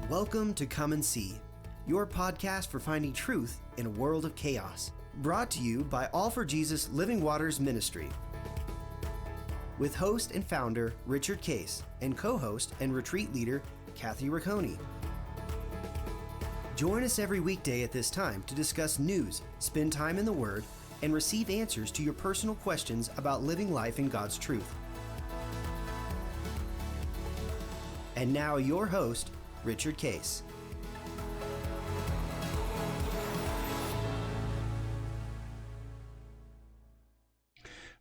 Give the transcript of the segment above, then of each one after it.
Welcome to Come and See, your podcast for finding truth in a world of chaos. Brought to you by All for Jesus Living Waters Ministry. With host and founder Richard Case and co-host and retreat leader Kathy Ricconi. Join us every weekday at this time to discuss news, spend time in the Word, and receive answers to your personal questions about living life in God's truth. And now your host, Richard Case.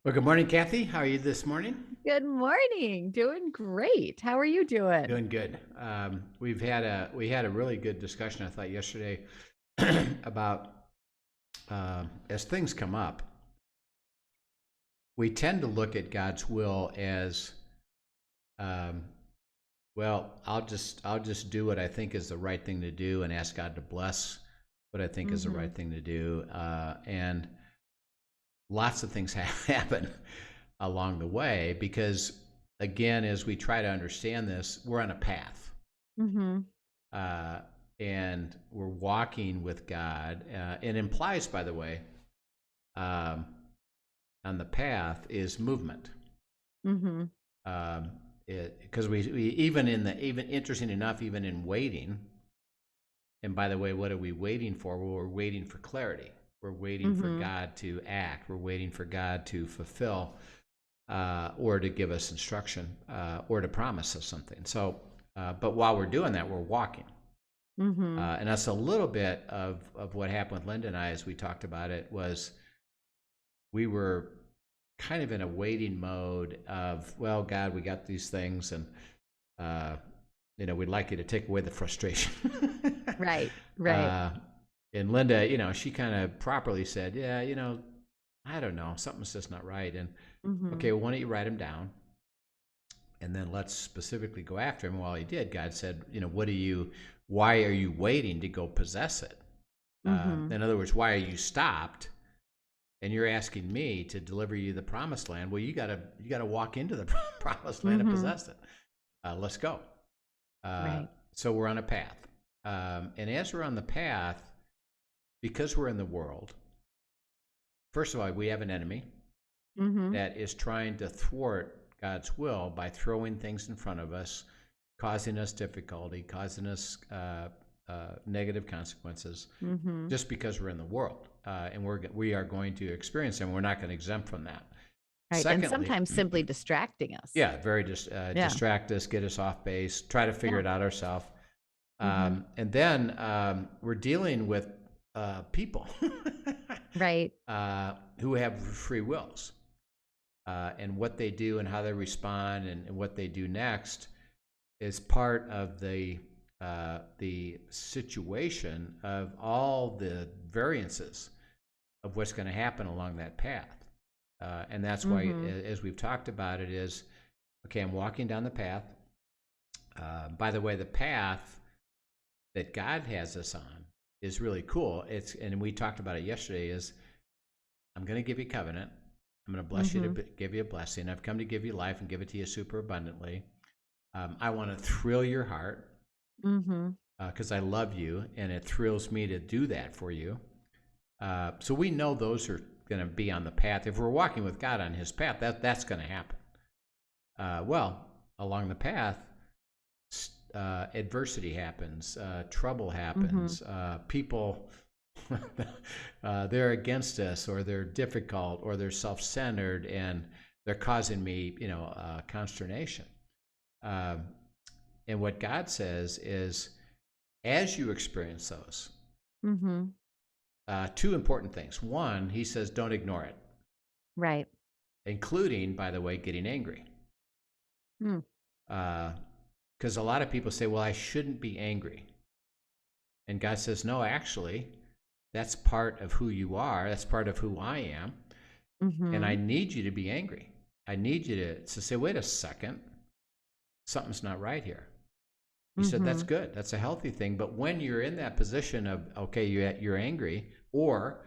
Well, good morning, Kathy. How are you this morning? Good morning. Doing great. How are you doing? Doing good. We had a really good discussion, I thought, yesterday about as things come up, we tend to look at God's will as well, I'll just do what I think is the right thing to do and ask God to bless what I think is the right thing to do. And lots of things happen along the way because, again, as we try to understand this, we're on a path. And we're walking with God. It implies, by the way, on the path is movement. Because we even interesting enough, even in waiting, and by the way, what are we waiting for? Well, we're waiting for clarity. We're waiting for God to act. We're waiting for God to fulfill or to give us instruction or to promise us something. So, but while we're doing that, we're walking. And that's a little bit of what happened with Linda and I as we talked about it was we were kind of in a waiting mode of, well, God, we got these things and, we'd like you to take away the frustration. Right. And Linda, she kind of properly said, yeah, I don't know, something's just not right. And okay, well, why don't you write them down? And then let's specifically go after him. While he did, God said, why are you waiting to go possess it? In other words, why are you stopped? And you're asking me to deliver you the promised land. Well, you gotta walk into the promised land and possess it. Let's go. Right. So we're on a path. And as we're on the path, because we're in the world, first of all, we have an enemy that is trying to thwart God's will by throwing things in front of us, causing us difficulty, causing us negative consequences, just because we're in the world. And we are going to experience them. We're not going to exempt from that. Right. Secondly, and sometimes simply distracting us. Yeah, distract us, get us off base, try to figure it out ourselves. And then we're dealing with people right. Who have free wills. And what they do and how they respond and what they do next is part of the situation of all the variances of what's going to happen along that path. And that's why, as we've talked about it, is, okay, I'm walking down the path. By the way, the path that God has us on is really cool. And we talked about it yesterday, is I'm going to give you a covenant. I'm going to bless you to give you a blessing. I've come to give you life and give it to you super abundantly. I want to thrill your heart because I love you, and it thrills me to do that for you. So we know those are going to be on the path. If we're walking with God on his path, that's going to happen. Well, along the path, adversity happens, trouble happens, people, they're against us, or they're difficult, or they're self-centered, and they're causing me, consternation. And what God says is, as you experience those, two important things. One, he says, don't ignore it. Right. Including, by the way, getting angry. Because a lot of people say, well, I shouldn't be angry. And God says, no, actually, that's part of who you are. That's part of who I am. And I need you to be angry. I need you to say, wait a second, something's not right here. He said, that's good. That's a healthy thing. But when you're in that position of, okay, you're angry, or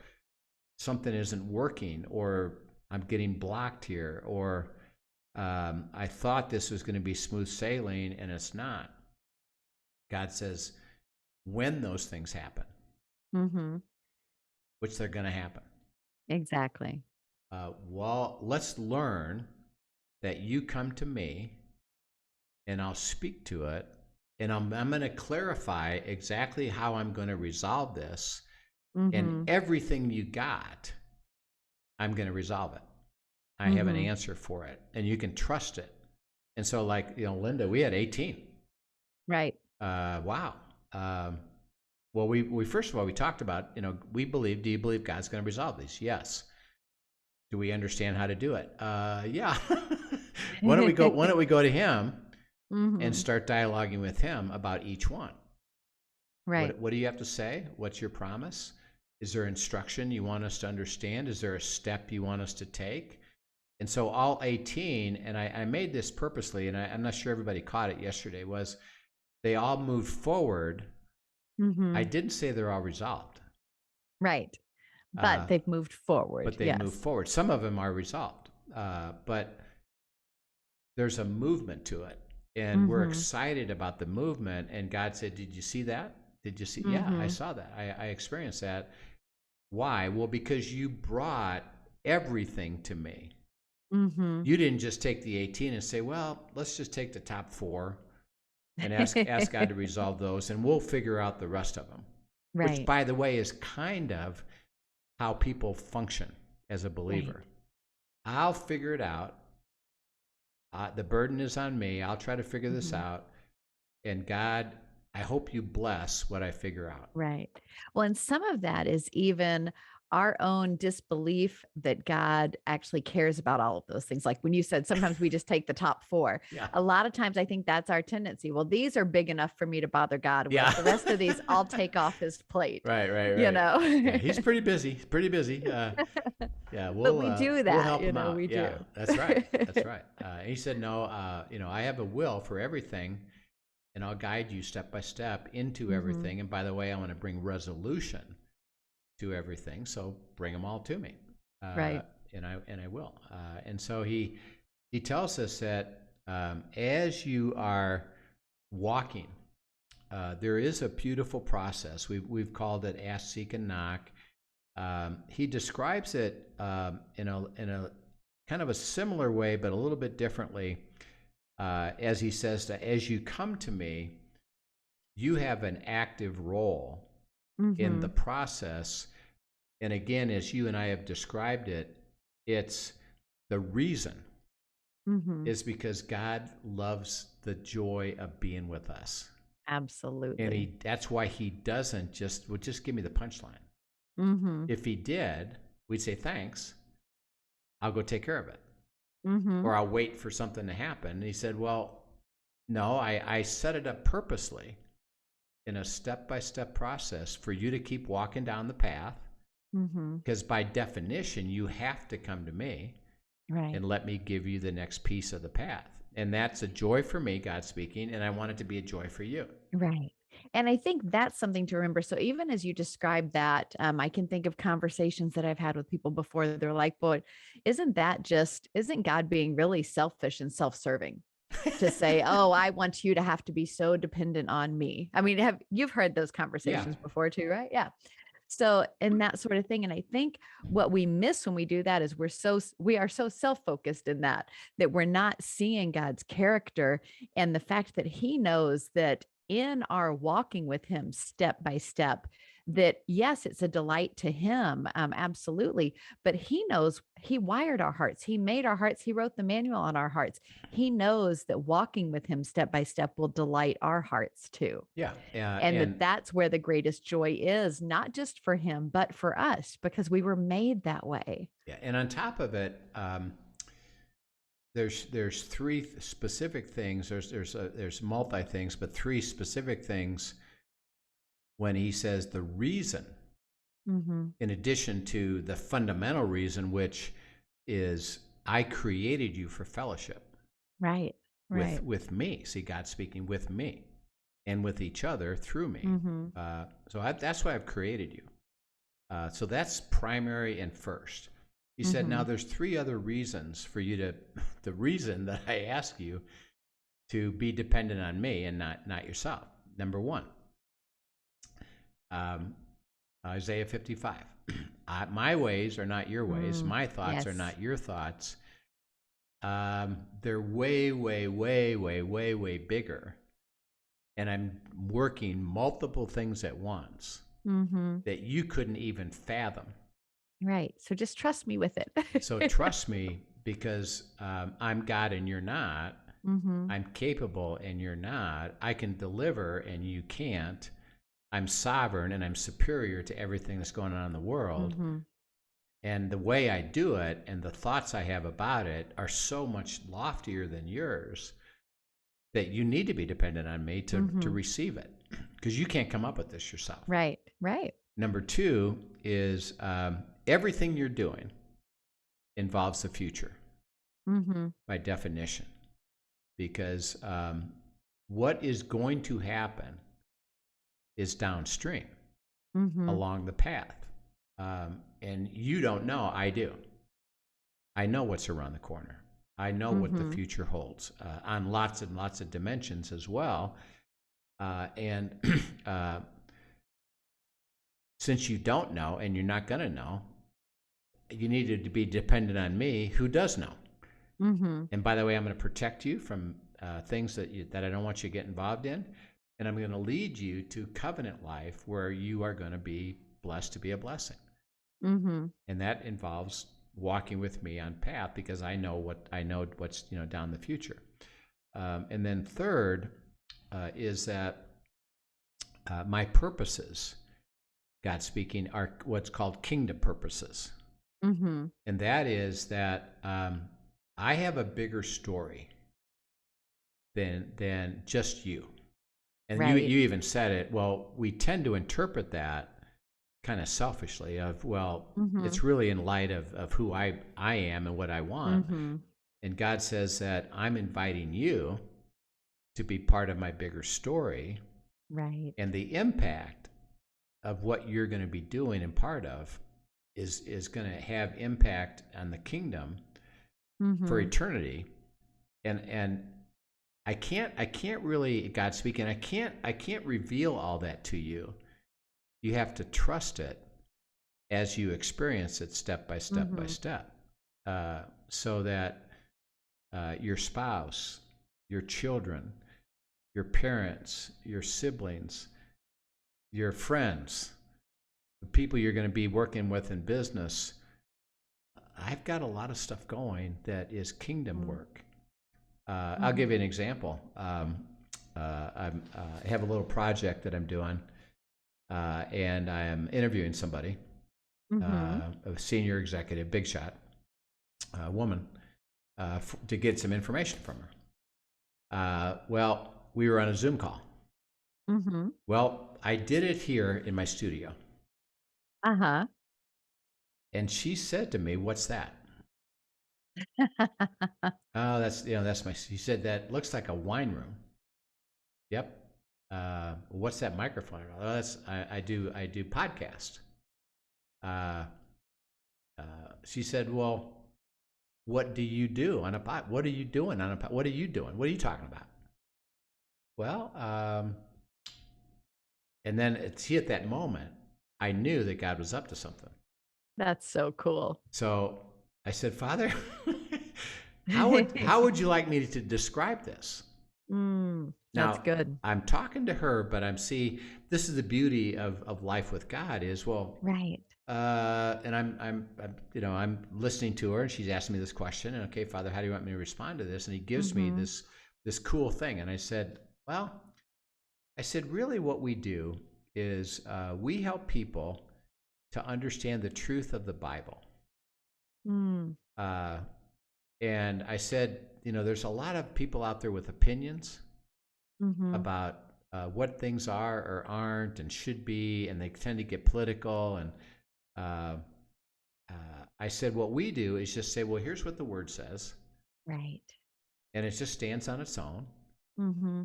something isn't working, or I'm getting blocked here, or I thought this was going to be smooth sailing and it's not. God says when those things happen, Mm-hmm. which they're going to happen. Exactly. Well, let's learn that you come to me and I'll speak to it, and I'm going to clarify exactly how I'm going to resolve this. Mm-hmm. And everything you got, I'm going to resolve it. I have an Mm-hmm. answer for it, and you can trust it. And so, like, Linda, we had 18. Right. Wow. Well, we first of all, we talked about, do you believe God's going to resolve these? Yes. Do we understand how to do it? Yeah. Why don't we go to him Mm-hmm. and start dialoguing with him about each one? Right. What do you have to say? What's your promise? Is there instruction you want us to understand? Is there a step you want us to take? And so all 18, and I made this purposely, and I'm not sure everybody caught it yesterday, was they all moved forward. Mm-hmm. I didn't say they're all resolved. Right. But they've moved forward. But they moved forward. Some of them are resolved. But there's a movement to it. And we're excited about the movement. And God said, did you see that? Did you see? Yeah, I saw that. I experienced that. Why? Well, because you brought everything to me. Mm-hmm. You didn't just take the 18 and say, well, let's just take the top 4 and ask God to resolve those, and we'll figure out the rest of them. Right. Which, by the way, is kind of how people function as a believer. Right. I'll figure it out. The burden is on me. I'll try to figure this out. And God, I hope you bless what I figure out. Right. Well, and some of that is even our own disbelief that God actually cares about all of those things. Like when you said, sometimes we just take the top 4. Yeah. A lot of times I think that's our tendency. Well, these are big enough for me to bother God with. Yeah. The rest of these, I'll take off his plate. Right. Yeah, he's pretty busy. Yeah, but we do that. We'll help him out. We do. That's right. He said, no, I have a will for everything, and I'll guide you step by step into everything. And by the way, I want to bring resolution to everything, so bring them all to me. Right. And I will. And so he tells us that as you are walking, there is a beautiful process. We've called it ask, seek, and knock. He describes it in a kind of a similar way, but a little bit differently. As he says that as you come to me, you have an active role in the process. And again, as you and I have described it, it's the reason is because God loves the joy of being with us. Absolutely. And that's why he doesn't just give me the punchline. If he did, we'd say, thanks, I'll go take care of it. Or I'll wait for something to happen. And he said, well, no, I set it up purposely in a step-by-step process for you to keep walking down the path. Because by definition, you have to come to me and let me give you the next piece of the path. And that's a joy for me, God speaking, and I want it to be a joy for you. Right. And I think that's something to remember. So even as you describe that, I can think of conversations that I've had with people before. They're like, boy, isn't God being really selfish and self-serving to say, oh, I want you to have to be so dependent on me? I mean, you've heard those conversations before too, right? Yeah. So, and that sort of thing. And I think what we miss when we do that is we are so self-focused in that we're not seeing God's character and the fact that he knows that in our walking with him step by step, that yes, it's a delight to him. Absolutely. But he knows, he wired our hearts. He made our hearts. He wrote the manual on our hearts. He knows that walking with him step by step will delight our hearts too. Yeah. And that's where the greatest joy is, not just for him, but for us, because we were made that way. Yeah. And on top of it, there's 3 specific things. There's multi things, but 3 specific things when he says the reason, in addition to the fundamental reason, which is I created you for fellowship. Right. With me. See, God speaking with me and with each other through me. So that's why I've created you. So that's primary and first. He said, now there's 3 other reasons for you the reason that I ask you to be dependent on me and not yourself. Number one, Isaiah 55. My ways are not your ways. My thoughts are Yes. not your thoughts. They're way, way, way, way, way, way bigger. And I'm working multiple things at once that you couldn't even fathom. Right. So just trust me with it. So trust me, because I'm God and you're not. I'm capable and you're not. I can deliver and you can't. I'm sovereign and I'm superior to everything that's going on in the world. And the way I do it and the thoughts I have about it are so much loftier than yours that you need to be dependent on me to receive it, because you can't come up with this yourself. Right. Right. Number two is everything you're doing involves the future by definition, because what is going to happen is downstream along the path. And you don't know. I do. I know what's around the corner. I know what the future holds on lots and lots of dimensions as well. And since you don't know and you're not going to know, you needed to be dependent on me, who does know. And by the way, I'm going to protect you from things that I don't want you to get involved in. And I'm going to lead you to covenant life where you are going to be blessed to be a blessing. And that involves walking with me on path, because I know what's down the future. And then third is that my purposes, God speaking, are what's called kingdom purposes. And that is that I have a bigger story than just you. And you even said it. Well, we tend to interpret that kind of selfishly of, well, it's really in light of who I am and what I want. And God says that I'm inviting you to be part of my bigger story. Right. And the impact of what you're going to be doing and part of is going to have impact on the kingdom for eternity. And I can't really, God speaking, I can't reveal all that to you. You have to trust it as you experience it step by step by step, so that your spouse, your children, your parents, your siblings, your friends, the people you're going to be working with in business, I've got a lot of stuff going that is kingdom work. I'll give you an example. I have a little project that I'm doing. And I am interviewing somebody, a senior executive, big shot, woman, to get some information from her. Well, we were on a Zoom call. Well, I did it here in my studio. And she said to me, "What's that?" Oh, that's my. She said, "That looks like a wine room." Yep. What's that microphone? Oh, that's I do podcast. She said, "Well, what do you do on a pod? What are you doing on a pod? What are you doing? What are you talking about?" Well, and then at that moment, I knew that God was up to something. That's so cool. So I said, "Father, how would you like me to describe this?" That's Now, good. I'm talking to her, but this is the beauty of life with God is, well, Right. And I'm listening to her, and she's asking me this question, and okay, Father, how do you want me to respond to this? And he gives me this cool thing. And I said, really what we do is we help people to understand the truth of the Bible. And I said, there's a lot of people out there with opinions about what things are or aren't and should be, and they tend to get political. And I said, what we do is just say, well, here's what the Word says. Right. And it just stands on its own.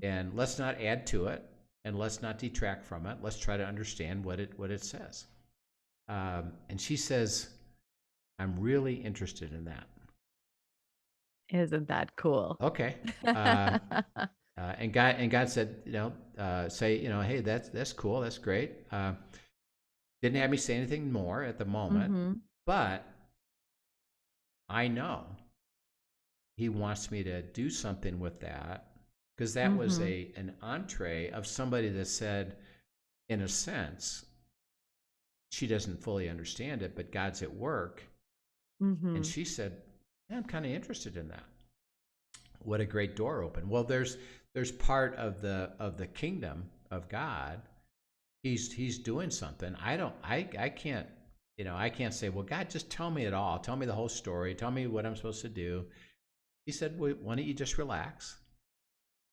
And let's not add to it, and let's not detract from it. Let's try to understand what it says. And she says, I'm really interested in that. Isn't that cool? Okay. And God said, say, hey, that's cool, that's great. Didn't have me say anything more at the moment, but I know he wants me to do something with that, because that was an entree of somebody that said, in a sense, she doesn't fully understand it, but God's at work. And she said, yeah, I'm kind of interested in that. What a great door open. Well, there's part of the kingdom of God. He's doing something. I can't, I can't say, well, God, just tell me it all. Tell me the whole story. Tell me what I'm supposed to do. He said, well, why don't you just relax?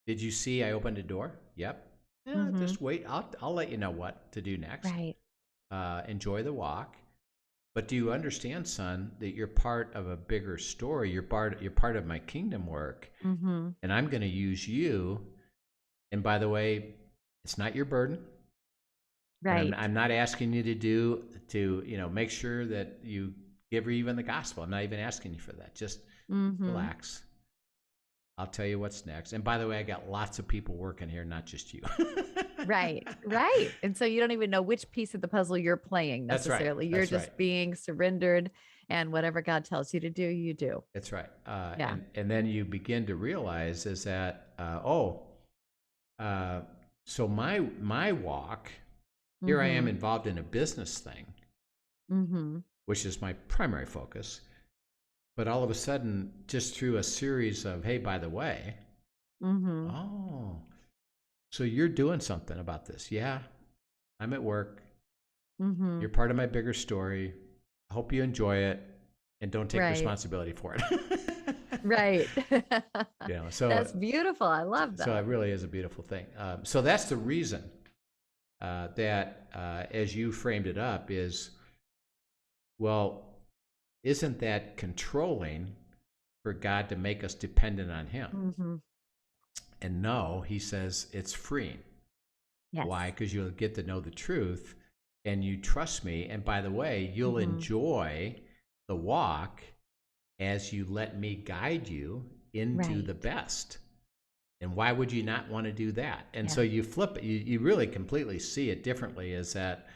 Did you see I opened a door? Yep. Yeah, just wait. I'll let you know what to do next. Right. Enjoy the walk. But do you understand, son, that you're part of a bigger story? You're part of my kingdom work, and I'm going to use you. And by the way, it's not your burden. Right. I'm not asking you to make sure that you give her even the gospel. I'm not even asking you for that. Just relax. I'll tell you what's next. And by the way, I got lots of people working here, not just you. Right. And so you don't even know which piece of the puzzle you're playing necessarily. That's right. You're just being surrendered, and whatever God tells you to do, you do. That's right. Yeah. And then you begin to realize is that, so my walk, here I am involved in a business thing, which is my primary focus. But all of a sudden, just through a series of, hey, by the way, oh, so you're doing something about this. Yeah, I'm at work. You're part of my bigger story. I hope you enjoy it and don't take responsibility for it. Right. So that's beautiful. I love that. So it really is a beautiful thing. So that's the reason that, as you framed it up, is, well, isn't that controlling for God to make us dependent on him? And no, he says it's freeing. Yes. Why? Because you'll get to know the truth and you trust me. And by the way, you'll enjoy the walk as you let me guide you into the best. And why would you not want to do that? And so you flip it, you really completely see it differently, is that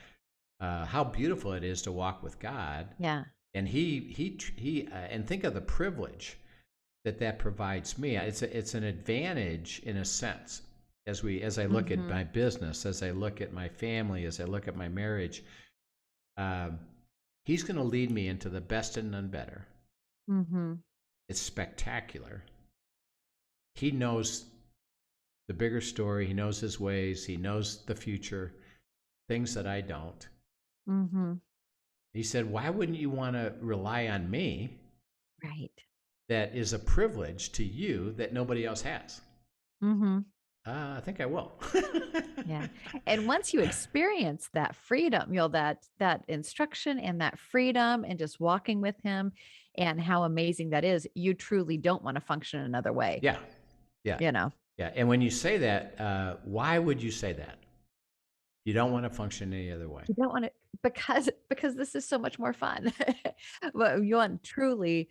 how beautiful it is to walk with God. Yeah. And he and think of the privilege that provides me. It's an advantage in a sense, as I look at my business, as I look at my family, as I look at my marriage. He's going to lead me into the best and none better. It's spectacular. He knows the bigger story. He knows his ways. He knows the future, things that I don't. He said, why wouldn't you want to rely on me? Right. That is a privilege to you that nobody else has. I think I will. Yeah. And once you experience that freedom, that instruction and that freedom and just walking with him and how amazing that is, you truly don't want to function another way. Yeah. Yeah. And when you say that, why would you say that? You don't want to function any other way. You don't want to, because this is so much more fun. But you want truly,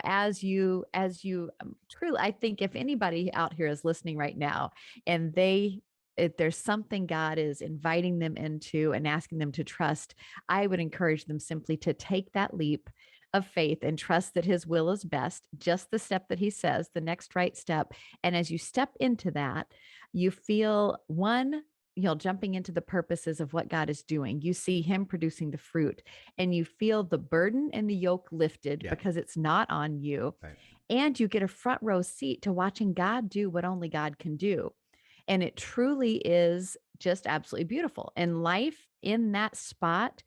as you truly, I think if anybody out here is listening right now and if there's something God is inviting them into and asking them to trust, I would encourage them simply to take that leap of faith and trust that his will is best, just the step that he says, the next right step. And as you step into that, you feel jumping into the purposes of what God is doing. You see him producing the fruit and you feel the burden and the yoke lifted because it's not on you. Right. And you get a front row seat to watching God do what only God can do. And it truly is just absolutely beautiful. And life in that spot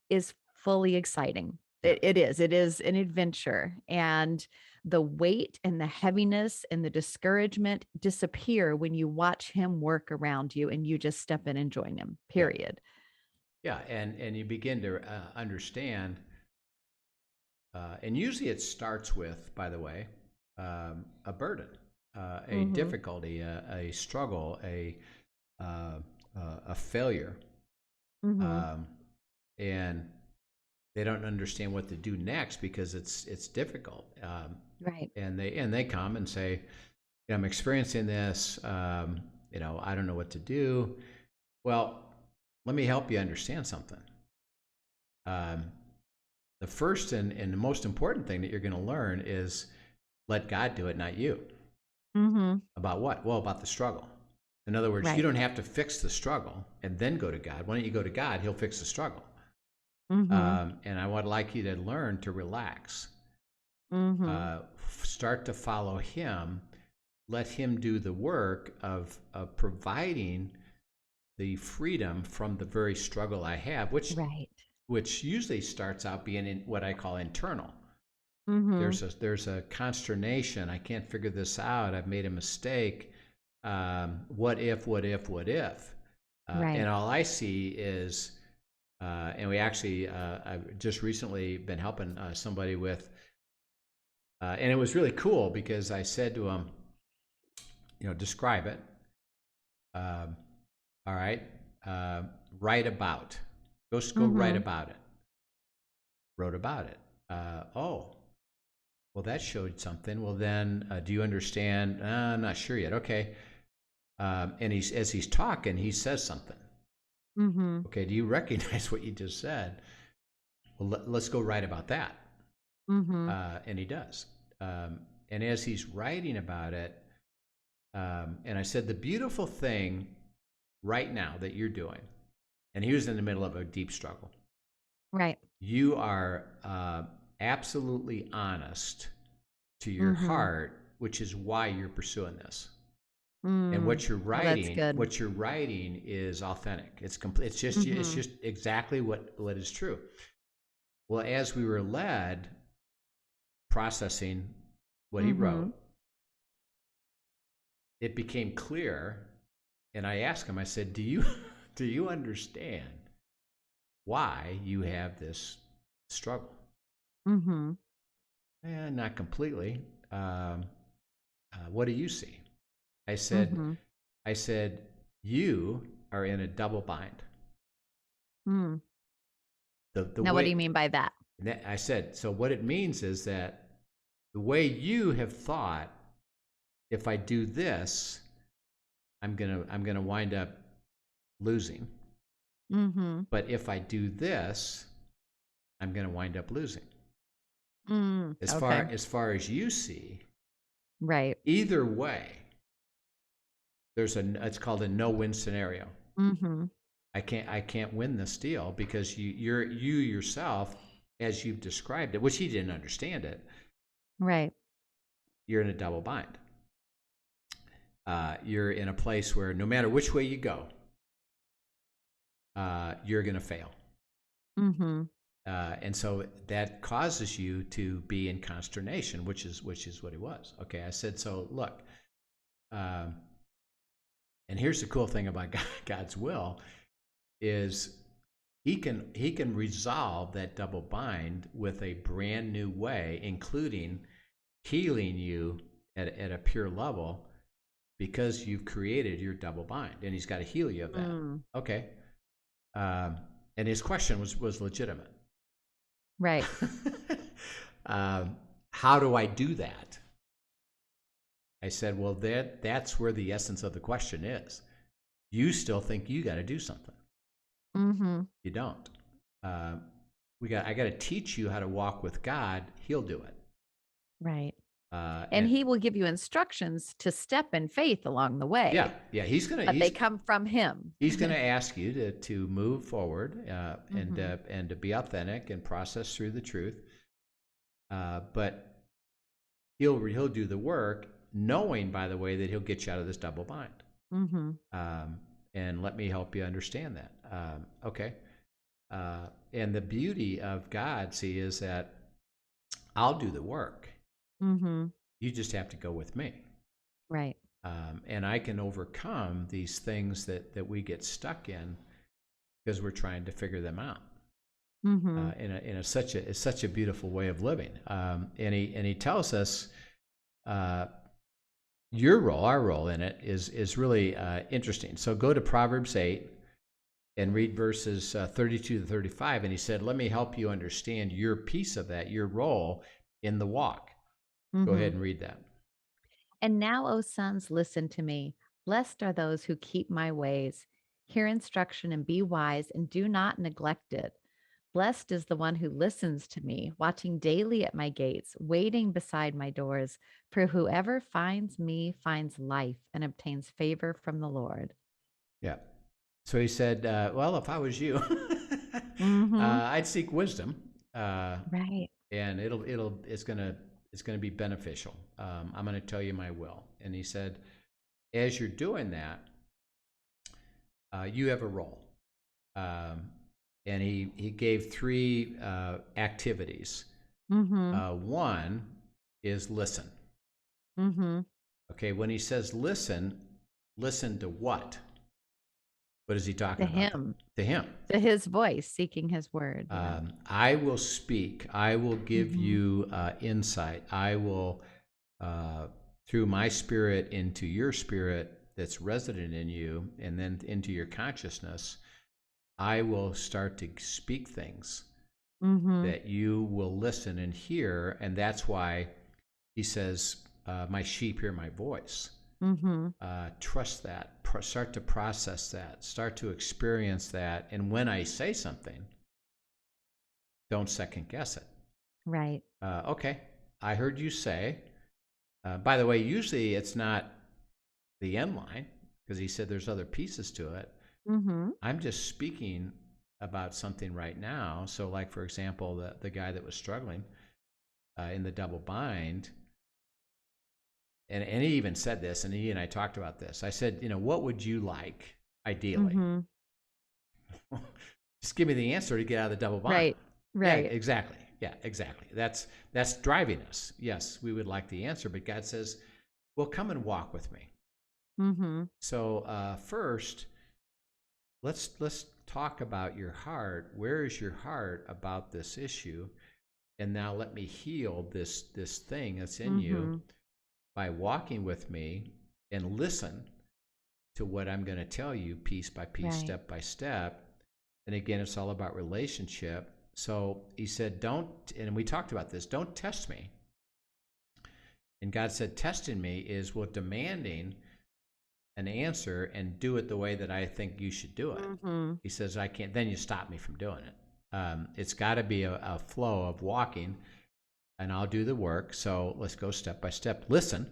is fully exciting. It is an adventure, and the weight and the heaviness and the discouragement disappear when you watch him work around you and you just step in and join him, period. Yeah. And you begin to understand, and usually it starts with, by the way, a burden, a difficulty, a struggle, a failure. And they don't understand what to do next because it's difficult. Right. And they come and say, I'm experiencing this, I don't know what to do. Well, let me help you understand something. The first and the most important thing that you're going to learn is let God do it, not you. About what? Well, about the struggle. In other words, you Right. don't have to fix the struggle and then go to God. Why don't you go to God? He'll fix the struggle. And I would like you to learn to relax. Start to follow Him. Let Him do the work of providing the freedom from the very struggle I have, Right. which usually starts out being in what I call internal. There's a consternation. I can't figure this out. I've made a mistake. What if? Right. And all I see is, and we actually, I've just recently been helping somebody with, and it was really cool because I said to him, describe it. All right, write about. Go write about it. Wrote about it. Oh, well, that showed something. Well, then, do you understand? I'm not sure yet. Okay. And as he's talking, he says something. Okay, do you recognize what you just said? Well, let's go write about that. And he does. And as he's writing about it, and I said, the beautiful thing right now that you're doing, and he was in the middle of a deep struggle. Right. You are absolutely honest to your heart, which is why you're pursuing this. And what you're writing is authentic. It's complete. It's just exactly what is true. Well, as we were led, processing what he wrote, it became clear. And I asked him, I said, do you understand why you have this struggle? Not completely. What do you see? I said, you are in a double bind. Now, what do you mean by that? I said, so what it means is that the way you have thought, if I do this, I'm gonna wind up losing. But if I do this, I'm gonna wind up losing. As far as you see, right. Either way, it's called a no-win scenario. I can't win this deal because you yourself, as you've described it, which he didn't understand it. Right. You're in a double bind. You're in a place where no matter which way you go, you're going to fail. And so that causes you to be in consternation, which is what he was. Okay, I said, so look, and here's the cool thing about God's will is he can resolve that double bind with a brand new way, including healing you at a pure level because you've created your double bind, and he's got to heal you of that. Okay. And his question was legitimate. Right. How do I do that? I said, well, that's where the essence of the question is. You still think you got to do something. You don't. I got to teach you how to walk with God. He'll do it. Right. And he will give you instructions to step in faith along the way. Yeah. But they come from him. He's going to ask you to move forward and to be authentic and process through the truth. But he'll do the work, knowing, by the way, that he'll get you out of this double bind. And let me help you understand that. Okay. And the beauty of God, see, is that I'll do the work. You just have to go with me. Right. And I can overcome these things that we get stuck in because we're trying to figure them out. In such a beautiful way of living. And he tells us our role in it is really interesting. So go to Proverbs 8 and read verses 32 to 35. And he said, let me help you understand your piece of that, your role in the walk. Go ahead and read that. And now, O sons, listen to me. Blessed are those who keep my ways. Hear instruction and be wise, and do not neglect it. Blessed is the one who listens to me, watching daily at my gates, waiting beside my doors. For whoever finds me finds life and obtains favor from the Lord. Yeah. So he said, well, if I was you, Mm-hmm. I'd seek wisdom, Right. and it's gonna be beneficial. I'm gonna tell you my will. And he said, as you're doing that, you have a role. Um, and he gave three activities. Mm-hmm. One is listen. Mm-hmm. Okay, when he says listen, listen to what? What is he To talking about? him, To him. to his voice, seeking his word. Yeah. I will speak. I will give Mm-hmm. you insight. I will, through my spirit into your spirit that's resident in you, and then into your consciousness, I will start to speak things Mm-hmm. that you will listen and hear. And that's why he says, my sheep hear my voice. Mm-hmm. Trust that. Start to process that. Start to experience that. And when I say something, don't second guess it. Right. Okay, I heard you say. By the way, usually it's not the end line because he said there's other pieces to it. Mm-hmm. I'm just speaking about something right now. So, like for example, the guy that was struggling in the double bind, and he even said this, and he and I talked about this. I said, what would you like ideally? Mm-hmm. Just give me the answer to get out of the double bind. Right. Yeah, Right. exactly. Yeah, exactly. That's driving us. Yes, we would like the answer, but God says, well, come and walk with me. Mm-hmm. So first, let's talk about your heart. Where is your heart about this issue? And now let me heal this thing that's in you Mm-hmm. by walking with me and listen to what I'm going to tell you piece by piece, Right. step by step. And again, it's all about relationship. So he said, don't, and we talked about this, don't test me. And God said, testing me is, well, demanding an answer and do it the way that I think you should do it. Mm-hmm. He says, I can't, then you stop me from doing it. It's got to be a flow of walking, and I'll do the work. So let's go step by step. Listen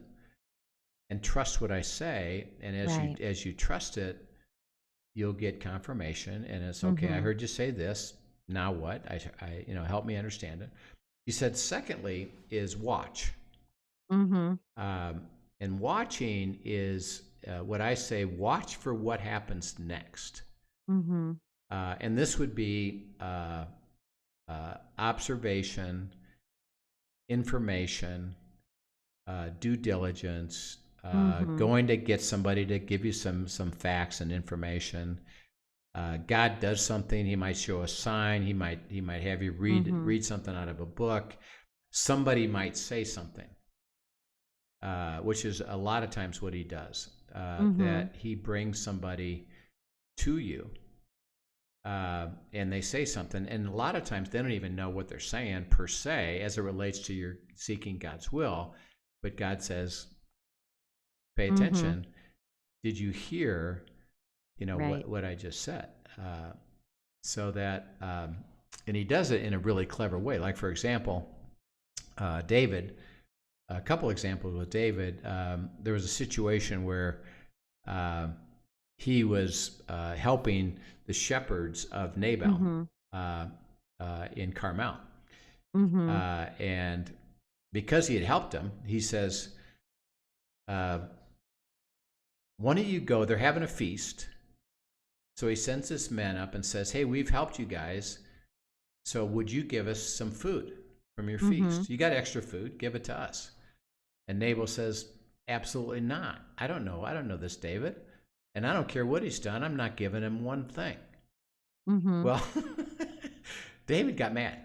and trust what I say. And Right. as you trust it, you'll get confirmation. And it's okay. I Mm-hmm. heard you say this. Now what? I help me understand it. He said, secondly, is watch. Mm-hmm. And watching is what I say, watch for what happens next. Mm-hmm. And this would be observation, information, due diligence, Mm-hmm. going to get somebody to give you some facts and information. God does something. He might show a sign. He might have you Mm-hmm. read something out of a book. Somebody might say something, which is a lot of times what he does. Mm-hmm. That he brings somebody to you, and they say something, and a lot of times they don't even know what they're saying per se as it relates to your seeking God's will. But God says, pay Mm-hmm. attention. Did you hear, Right. what I just said? So that, and he does it in a really clever way. Like, for example, David, a couple examples with David. There was a situation where he was helping the shepherds of Nabal Mm-hmm. in Carmel. Mm-hmm. And because he had helped them, he says, why don't you go? They're having a feast. So he sends this man up and says, hey, we've helped you guys. So would you give us some food from your Mm-hmm. feast? You got extra food, give it to us. And Nabal says, absolutely not. I don't know this David. And I don't care what he's done. I'm not giving him one thing. Mm-hmm. Well, David got mad.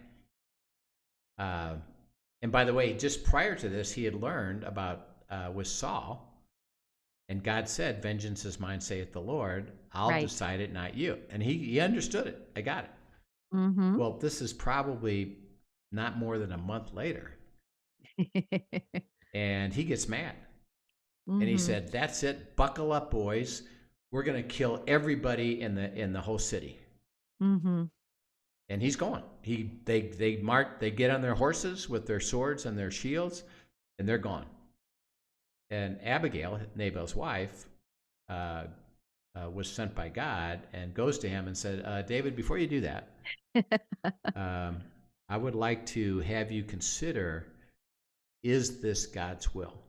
And by the way, just prior to this, he had learned about with Saul, and God said, vengeance is mine, saith the Lord. I'll Right. decide it, not you. And he understood it. I got it. Mm-hmm. Well, this is probably not more than a month later, and he gets mad. And he said, "That's it. Buckle up, boys. We're going to kill everybody in the whole city." And he's going. They march. They get on their horses with their swords and their shields, and they're gone. And Abigail, Nabal's wife, was sent by God and goes to him and said, "David, before you do that, I would like to have you consider, is this God's will?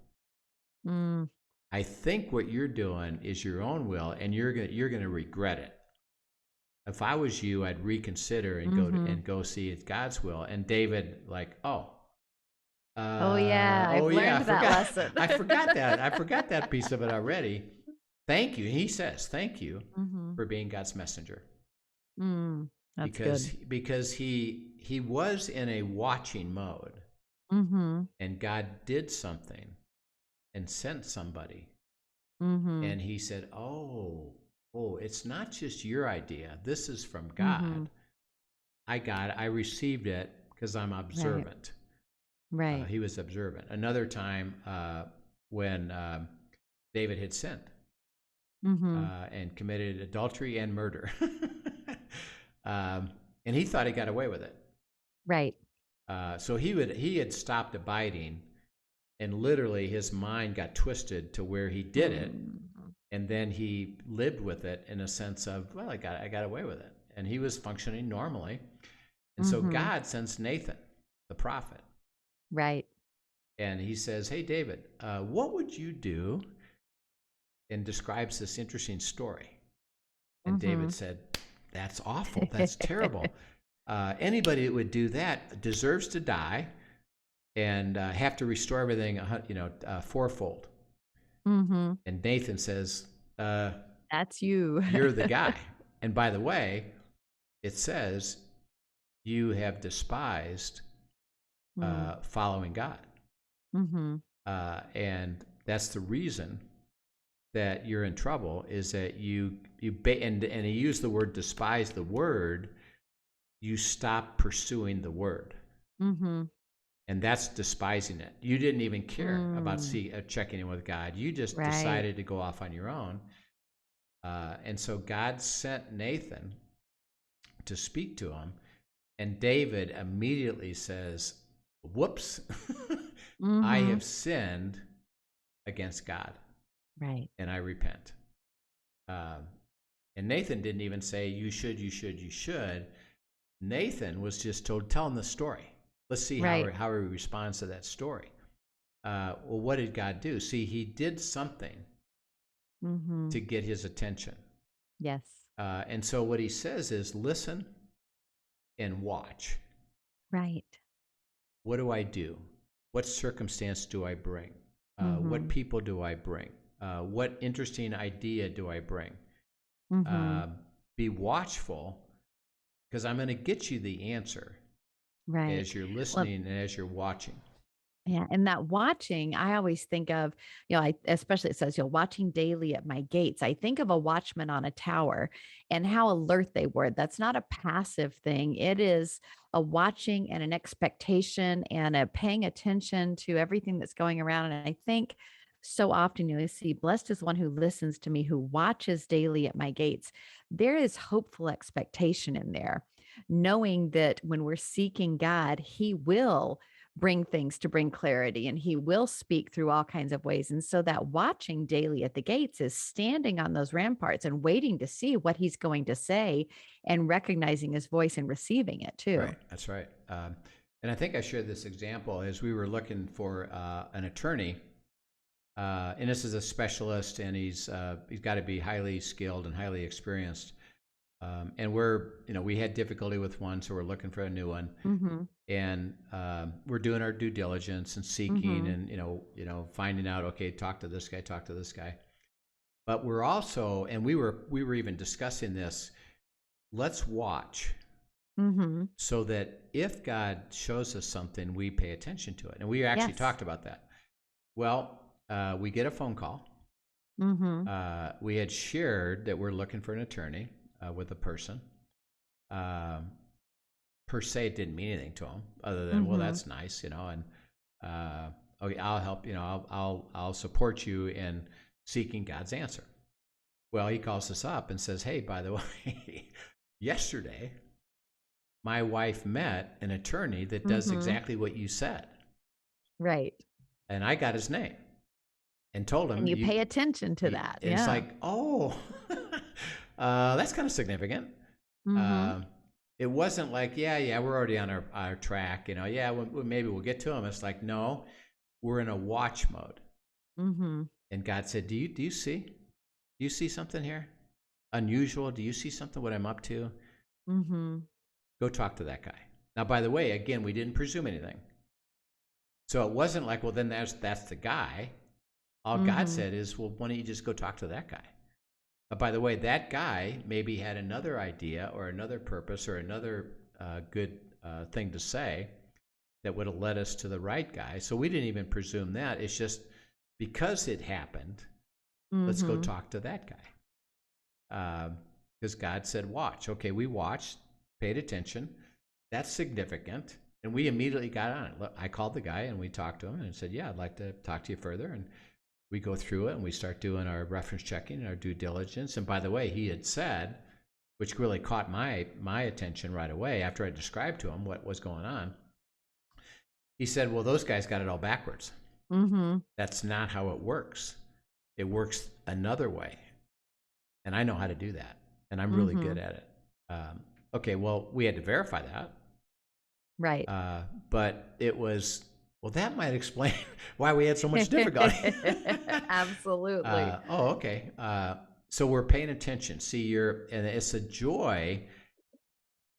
I think what you're doing is your own will, and you're gonna regret it. If I was you, I'd reconsider and go see it's God's will." And David, like, oh yeah, I've learned that lesson. I forgot that. I forgot that piece of it already. Thank you. He says, "Thank you for being God's messenger." That's good. Because he was in a watching mode, and God did something and sent somebody, and he said, "Oh, it's not just your idea. This is from God. I received it because I'm observant." Right. He was observant. Another time when David had sinned and committed adultery and murder, and he thought he got away with it. Right. So he had stopped abiding, and literally his mind got twisted to where he did it, and then he lived with it in a sense of, well, I got away with it, and he was functioning normally. And so God sends Nathan, the prophet. Right. And he says, "Hey, David, what would you do?" And describes this interesting story. And David said, "That's awful. That's terrible. Anybody that would do that deserves to die and have to restore everything, fourfold." And Nathan says, "That's you. You're the guy. And by the way, it says you have despised following God. And that's the reason that you're in trouble, is that and he used the word despise, the word, you stop pursuing the word. And that's despising it. You didn't even care about checking in with God. You just decided to go off on your own. And so God sent Nathan to speak to him, and David immediately says, "Whoops, I have sinned against God, right, and I repent." And Nathan didn't even say, you should. Nathan was just told, tell him the story. Let's see how he responds to that story. Well, what did God do? See, he did something to get his attention. Yes. And so what he says is, listen and watch. Right. What do I do? What circumstance do I bring? What people do I bring? What interesting idea do I bring? Be watchful, because I'm going to get you the answer as you're listening and as you're watching. Yeah. And that watching, I always think of, especially it says, watching daily at my gates. I think of a watchman on a tower and how alert they were. That's not a passive thing. It is a watching and an expectation and a paying attention to everything that's going around. And I think so often you see, blessed is one who listens to me, who watches daily at my gates. There is hopeful expectation in there, knowing that when we're seeking God, he will bring things to bring clarity, and he will speak through all kinds of ways. And so that watching daily at the gates is standing on those ramparts and waiting to see what he's going to say and recognizing his voice and receiving it too. Right. That's right. And I think I shared this example as we were looking for an attorney. And this is a specialist, and he's got to be highly skilled and highly experienced. And we had difficulty with one, so we're looking for a new one. And we're doing our due diligence and seeking, and finding out, okay, talk to this guy. But we're also, and we were even discussing this. Let's watch, so that if God shows us something, we pay attention to it. And we actually talked about that. Well, we get a phone call. We had shared that we're looking for an attorney with a person. Per se, it didn't mean anything to him, other than, well, that's nice, and okay, I'll help, I'll support you in seeking God's answer. Well, he calls us up and says, hey, by the way, yesterday, my wife met an attorney that does exactly what you said. Right. And I got his name and told him. And you pay attention to that. It's like, oh, that's kind of significant. It wasn't like, yeah, we're already on our track. Maybe we'll get to him. It's like, no, we're in a watch mode. And God said, do you see? Do you see something here? Unusual? Do you see something, what I'm up to? Go talk to that guy. Now, by the way, again, we didn't presume anything. So it wasn't like, well, then that's the guy. All God said is, well, why don't you just go talk to that guy? But by the way, that guy maybe had another idea or another purpose or another good thing to say that would have led us to the right guy. So we didn't even presume that. It's just because it happened, let's go talk to that guy. Because God said, watch. Okay, we watched, paid attention. That's significant. And we immediately got on it. Look, I called the guy and we talked to him and said, yeah, I'd like to talk to you further. And we go through it and we start doing our reference checking and our due diligence. And by the way, he had said, which really caught my attention right away after I described to him what was going on. He said, well, those guys got it all backwards. That's not how it works. It works another way. And I know how to do that. And I'm really good at it. Okay, well, we had to verify that. Right. But it was, well, that might explain why we had so much difficulty. Absolutely. Okay. So we're paying attention. See, and it's a joy.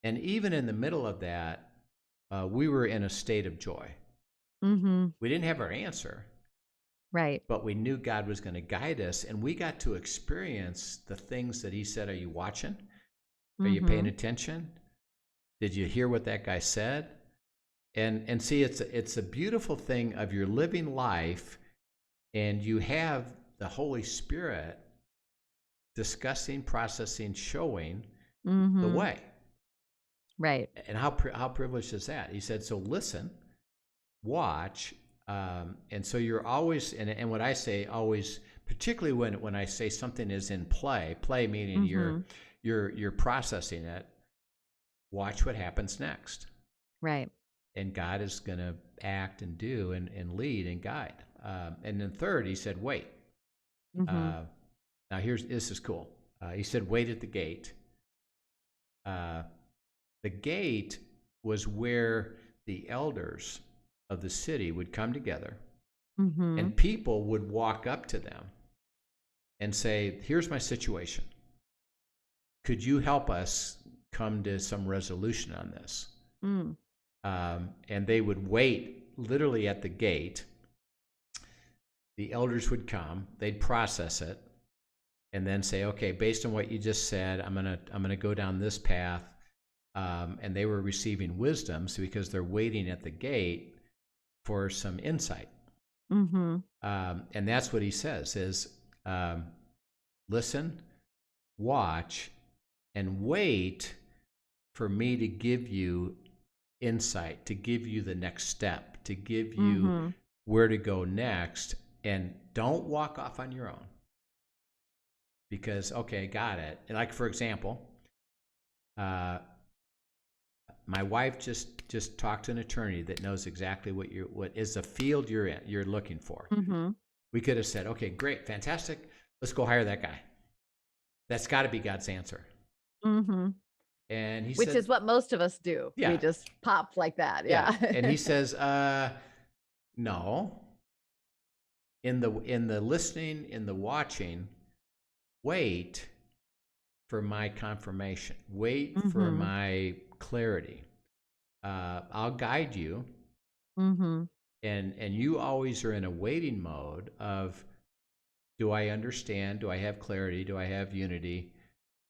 And even in the middle of that, we were in a state of joy. We didn't have our answer. Right. But we knew God was going to guide us, and we got to experience the things that he said. Are you watching? Are you paying attention? Did you hear what that guy said? And see, it's a beautiful thing of your living life, and you have the Holy Spirit discussing, processing, showing the way. Right. And how privileged is that? He said, so listen, watch, and so you're always, and what I say always, particularly when I say something is in play meaning you're processing it, watch what happens next. Right. And God is going to act and do and lead and guide. And then third, he said, wait. Now this is cool. He said, wait at the gate. The gate was where the elders of the city would come together, and people would walk up to them and say, here's my situation. Could you help us come to some resolution on this? And they would wait literally at the gate. The elders would come, they'd process it, and then say, okay, based on what you just said, I'm gonna go down this path. And they were receiving wisdoms because they're waiting at the gate for some insight. And that's what he says is, listen, watch, and wait for me to give you insight, to give you the next step, to give you where to go next. And don't walk off on your own. Because, okay, got it. Like, for example, my wife just talked to an attorney that knows exactly what is the field you're looking for. We could have said, okay, great, fantastic. Let's go hire that guy. That's got to be God's answer. And he Which said, is what most of us do. Yeah. We just pop like that. Yeah. And he says, no. In the listening, in the watching, wait for my confirmation. Wait for my clarity. I'll guide you. And you always are in a waiting mode of, do I understand? Do I have clarity? Do I have unity?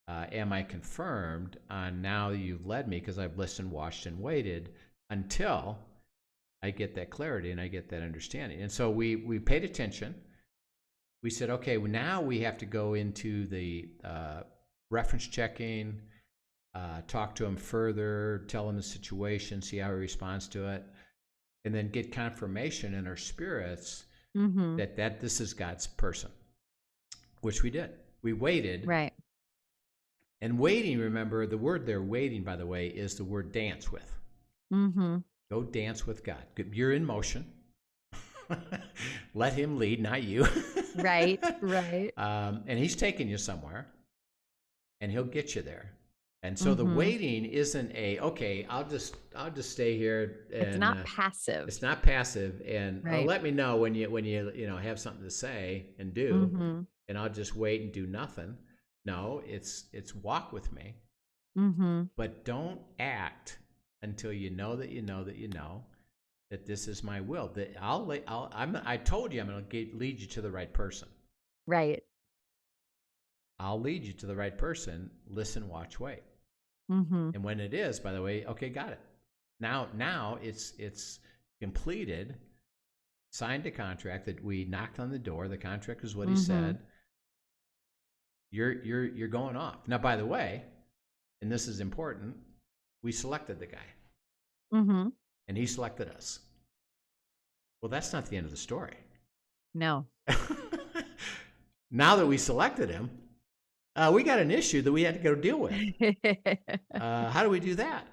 Am I confirmed on now you've led me because I've listened, watched, and waited until I get that clarity and I get that understanding. And so we paid attention. We said, okay, well, now we have to go into the reference checking, talk to him further, tell him the situation, see how he responds to it. and then get confirmation in our spirits Mm-hmm. that this is God's person, which we did. We waited. Right. And waiting, remember, the word there, waiting, by the way, is the word dance with. Mm-hmm. Go dance with God. You're in motion. Let him lead, not you. Right. Right. And he's taking you somewhere, and he'll get you there. And so the Mm-hmm. waiting isn't okay, I'll just stay here, and It's not passive. it's not passive, and Right. let me know when you have something to say and do, Mm-hmm. and I'll just wait and do nothing. No, it's walk with me, Mm-hmm. but don't act until you know that you know that you know that this is my will. That I told you I'm going to lead you to the right person. Right. I'll lead you to the right person. Listen, watch, wait. Mm-hmm. And when it is, by the way, okay, got it. Now it's completed. Signed a contract that we knocked on the door. The contract is what he said. You're going off. Now, by the way, and this is important, we selected the guy. Mm-hmm. And he selected us. Well, that's not the end of the story. No. Now that we selected him, we got an issue that we had to go deal with. How do we do that?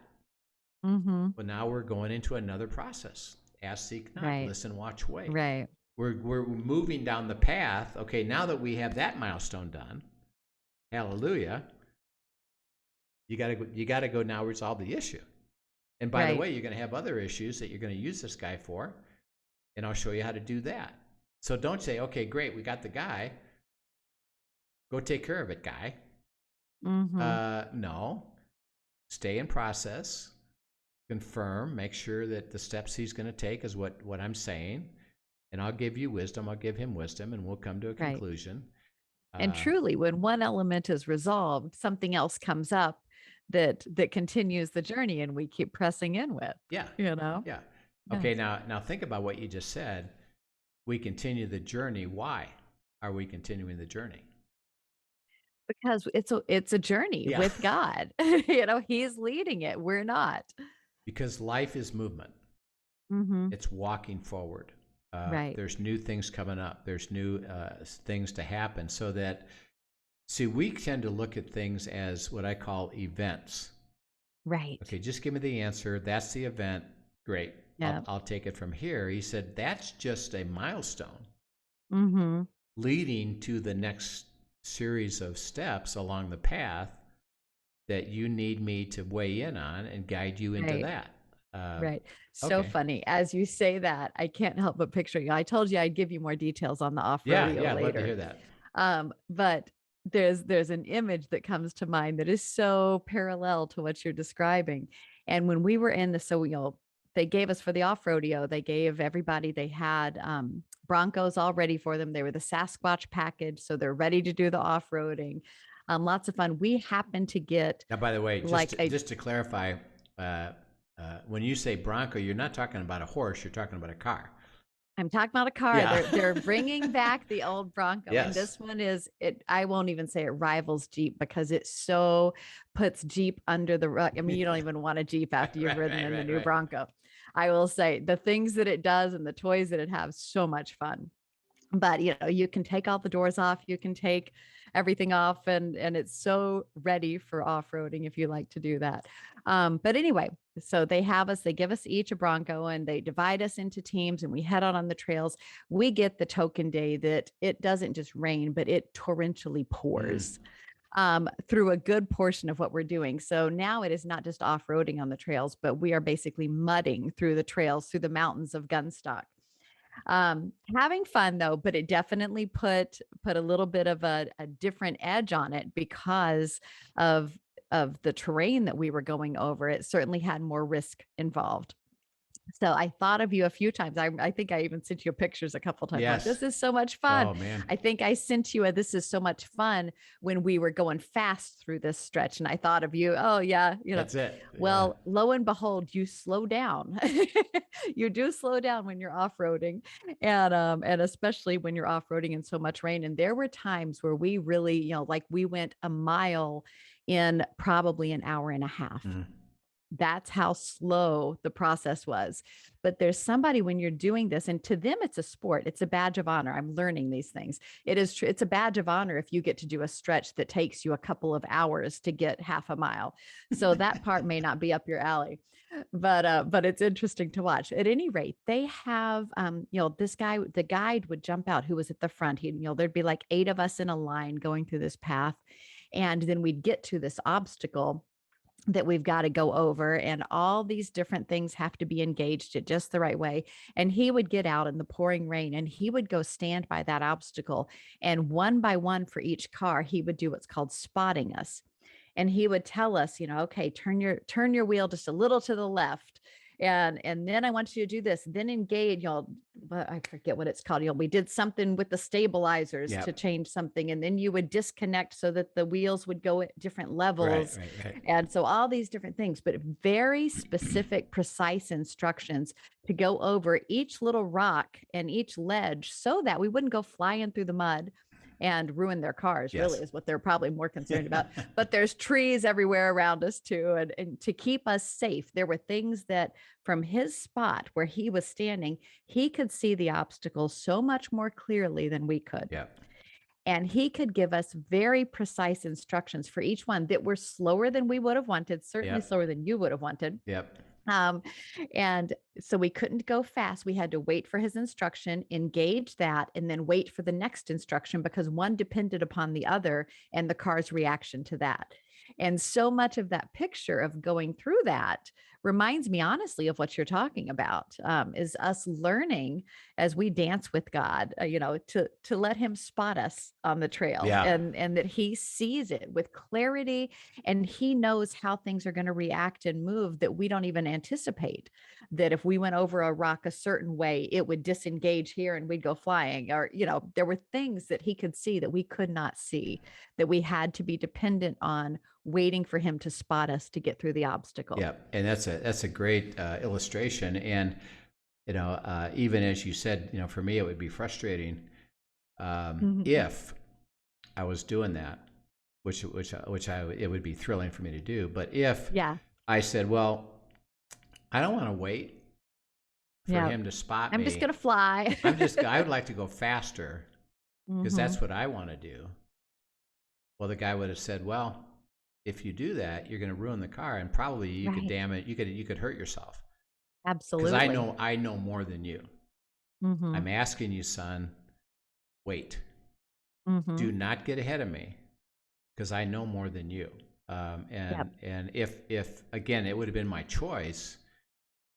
Mm-hmm. Well, now we're going into another process. Ask, seek, knock, Right. listen, watch, wait. Right. We're moving down the path. Okay, now that we have that milestone done, hallelujah. You gotta go now resolve the issue. And by the way, you're going to have other issues that you're going to use this guy for, and I'll show you how to do that. So don't say, okay, great, we got the guy. Go take care of it, guy. Mm-hmm. No. Stay in process. Confirm. Make sure that the steps he's going to take is what I'm saying. And I'll give you wisdom. I'll give him wisdom, and we'll come to a conclusion. And truly, when one element is resolved, something else comes up that continues the journey, and we keep pressing in with. Yeah. Yeah. Okay, now think about what you just said. We continue the journey. Why are we continuing the journey? Because it's a journey with God. He's leading it. We're not. Because life is movement. Mm-hmm. It's walking forward. Right. There's new things coming up. There's new things to happen. So that, see, we tend to look at things as what I call events. Right. Okay, just give me the answer. That's the event. Great. Yeah. I'll take it from here. He said, that's just a milestone leading to the next series of steps along the path that you need me to weigh in on and guide you into that. Right. So funny. As you say that, I can't help but picture you. I told you I'd give you more details on the off-rodeo later. later. I'd love to hear that. But there's an image that comes to mind that is so parallel to what you're describing. And when we were in they gave us for the off-rodeo, they gave everybody, they had Broncos all ready for them. They were the Sasquatch package, so they're ready to do the off-roading. Lots of fun. We happened to get, now, by the way, just to clarify, when you say Bronco, you're not talking about a horse, you're talking about a car. I'm talking about a car. Yeah. They're bringing back the old Bronco. Yes. And this one I won't even say it rivals Jeep, because it so puts Jeep under the rug. I mean, you don't even want a Jeep after you've ridden in the new Bronco. I will say the things that it does and the toys that it has, so much fun. But you can take all the doors off, you can take everything off, and it's so ready for off-roading if you like to do that. But anyway, so they give us each a Bronco, and they divide us into teams, and we head out on the trails. We get the token day that it doesn't just rain, but it torrentially pours through a good portion of what we're doing. So now it is not just off-roading on the trails, but we are basically mudding through the trails, through the mountains of Gunstock. Having fun though, but it definitely put a little bit of a different edge on it because of the terrain that we were going over. It certainly had more risk involved. So I thought of you a few times. I think I even sent you pictures a couple times. Yes. Like, this is so much fun. Oh man. I think I sent you this is so much fun when we were going fast through this stretch. And I thought of you. Oh yeah. That's it. Well, lo and behold, you slow down. You do slow down when you're off-roading, and especially when you're off-roading in so much rain. And there were times where we really, like we went a mile in probably an hour and a half. That's how slow the process was. But there's somebody when you're doing this, and to them, it's a sport. It's a badge of honor. I'm learning these things. It is true. It's a badge of honor if you get to do a stretch that takes you a couple of hours to get half a mile. So that part may not be up your alley, but it's interesting to watch. At any rate, they have, this guy, the guide would jump out who was at the front. There'd be like 8 of us in a line going through this path. And then we'd get to this obstacle that we've got to go over, and all these different things have to be engaged at just the right way. And he would get out in the pouring rain and he would go stand by that obstacle, and one by one for each car he would do what's called spotting us. And he would tell us, okay, turn your wheel just a little to the left, and then I want you to do this, then engage, I forget what it's called. We did something with the stabilizers to Yep. change something, and then you would disconnect so that the wheels would go at different levels. Right. And so all these different things, but very specific, precise instructions to go over each little rock and each ledge so that we wouldn't go flying through the mud and ruin their cars, really Yes. is what they're probably more concerned about. But there's trees everywhere around us too. And to keep us safe, there were things that from his spot where he was standing, he could see the obstacles so much more clearly than we could. Yep. And he could give us very precise instructions for each one that were slower than we would have wanted, certainly Yep. slower than you would have wanted. Yep. And so we couldn't go fast. We had to wait for his instruction, engage that, and then wait for the next instruction because one depended upon the other and the car's reaction to that. And so much of that picture of going through that reminds me honestly of what you're talking about, is us learning as we dance with God, to let him spot us on the trail, Yeah. and that he sees it with clarity, and he knows how things are going to react and move that we don't even anticipate. That if we went over a rock a certain way, it would disengage here and we'd go flying, or there were things that he could see that we could not see, that we had to be dependent on waiting for him to spot us to get through the obstacle. Yeah, and that's a great illustration. And even as you said, for me it would be frustrating if I was doing that, which it would be thrilling for me to do. But if I said, well, I don't want to wait for him to spot me. I'm just gonna fly. I would like to go faster because that's what I want to do. Well, the guy would have said, well, if you do that, you're going to ruin the car, and probably you could damage. You could hurt yourself. Absolutely. Because I know more than you. I'm asking you, son, wait. Do not get ahead of me, because I know more than you. And if again, it would have been my choice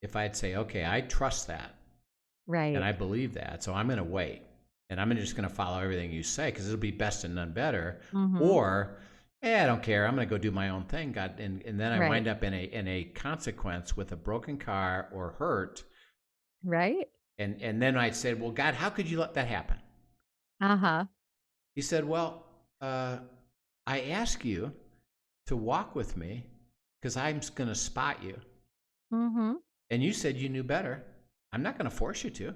if I'd say, okay, I trust that, right, and I believe that, so I'm going to wait, and I'm just going to follow everything you say because it'll be best and none better, or I don't care. I'm going to go do my own thing, God, and then I wind up in a consequence with a broken car or hurt, right? And then I'd say, well, God, how could you let that happen? He said, well, I ask you to walk with me because I'm going to spot you, and you said you knew better. I'm not going to force you to,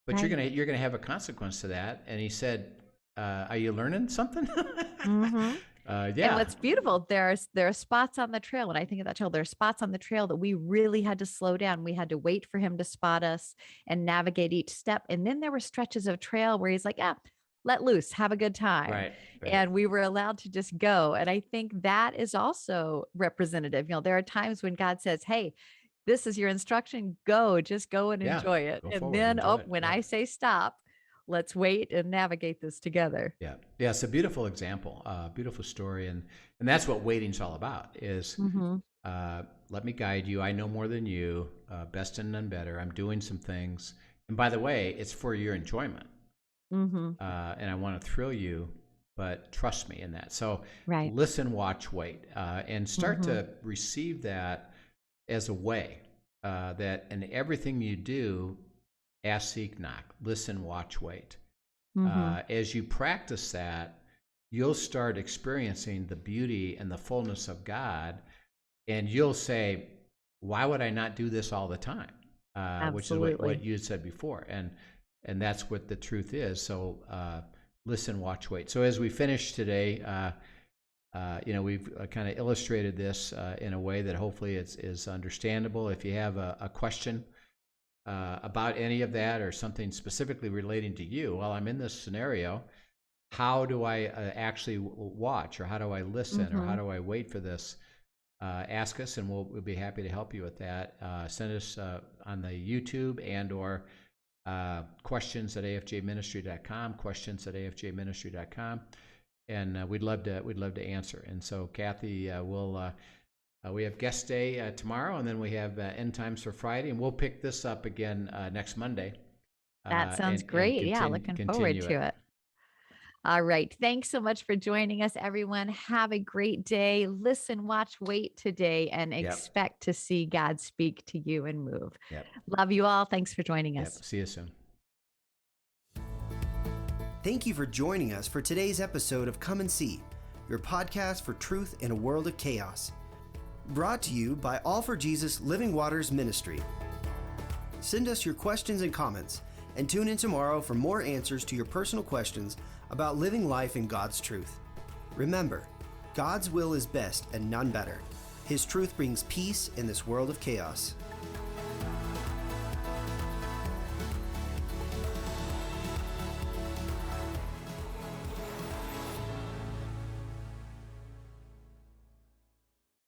but you're going to have a consequence to that. And he said, are you learning something? And what's beautiful, there are spots on the trail. When I think of that trail, there are spots on the trail that we really had to slow down. We had to wait for him to spot us and navigate each step. And then there were stretches of trail where he's like, let loose, have a good time. Right. And we were allowed to just go. And I think that is also representative. There are times when God says, hey, this is your instruction, just go and enjoy it. And then, when I say stop, let's wait and navigate this together. Yeah. It's a beautiful example, beautiful story. And that's what waiting's all about is, let me guide you. I know more than you, best and none better. I'm doing some things. And by the way, it's for your enjoyment. And I want to thrill you, but trust me in that. So listen, watch, wait, and start to receive that as a way that in everything you do, ask, seek, knock, listen, watch, wait. As you practice that, you'll start experiencing the beauty and the fullness of God, and you'll say, why would I not do this all the time? Which is what you had said before. And that's what the truth is. So listen, watch, wait. So as we finish today, We've kind of illustrated this in a way that hopefully is understandable. If you have a question about any of that or something specifically relating to you, well, I'm in this scenario. How do I actually watch, or how do I listen, or how do I wait for this? Ask us, and we'll be happy to help you with that. Send us on the YouTube or questions@afjministry.com, questions@afjministry.com, and we'd love to answer. And so, Kathy, we have guest day tomorrow, and then we have end times for Friday, and we'll pick this up again next Monday. That sounds great. Looking forward to it. All right. Thanks so much for joining us, everyone. Have a great day. Listen, watch, wait today, and expect to see God speak to you and move. Love you all. Thanks for joining us. See you soon. Thank you for joining us for today's episode of Come and See, your podcast for truth in a world of chaos. Brought to you by All for Jesus Living Waters Ministry. Send us your questions and comments, and tune in tomorrow for more answers to your personal questions about living life in God's truth. Remember, God's will is best and none better. His truth brings peace in this world of chaos.